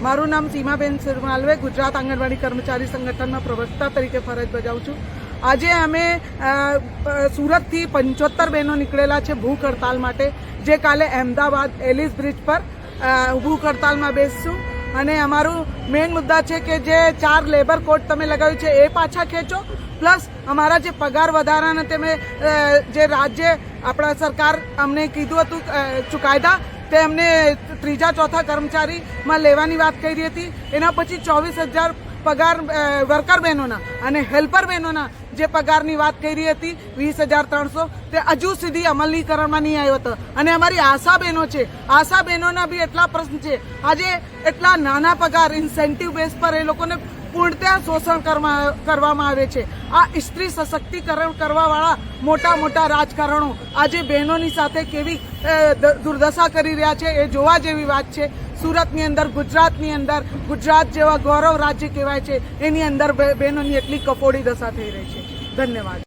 મારું નામ સીમાબેન સિરમાલવે, ગુજરાત આંગણવાડી કર્મચારી સંગઠનના પ્રવક્તા તરીકે ફરજ બજાવું છું. આજે અમે સુરતથી 75 બહેનો નીકળેલા છે ભૂખ હડતાલ માટે, જે કાલે અહેમદાબાદ એલિસ બ્રિજ પર ભૂખ હડતાલમાં બેસશું. અને અમારું મેઇન મુદ્દા છે કે જે 4 લેબર કોડ તમે લગાવ્યું છે એ પાછા ખેંચો, પ્લસ અમારા જે પગાર વધારાના તમે જે રાજ્ય આપણા સરકાર અમને કીધું હતું ચુકાયદા, તે અમને 3જા 4થા કર્મચારીમાં લેવાની વાત કરી હતી. એના પછી 24,000 પગાર વર્કર બહેનોના અને હેલ્પર બહેનોના જે પગારની વાત કરી હતી 20,300, તે હજુ સુધી અમલીકરણમાં નહીં આવ્યો હતો. અને અમારી આશા બહેનો છે, આશા બહેનોના બી એટલા પ્રશ્ન છે. આજે એટલા નાના પગાર ઇન્સેન્ટિવ બેઝ પર એ લોકોને પૂર્ણતઃ શોષણ કરવામાં આવે છે. આ સ્ત્રી સશક્તિકરણ કરવાવાળા મોટા મોટા રાજકારણો આજે બહેનોની સાથે કેવી દુર્દશા કરી રહ્યા છે એ જોવા જેવી વાત છે. સુરતની અંદર, ગુજરાતની અંદર, ગુજરાત જેવા ગૌરવ રાજ્ય કહેવાય છે, એની અંદર બહેનોની એટલી કફોડી દશા થઈ રહી છે. ધન્યવાદ.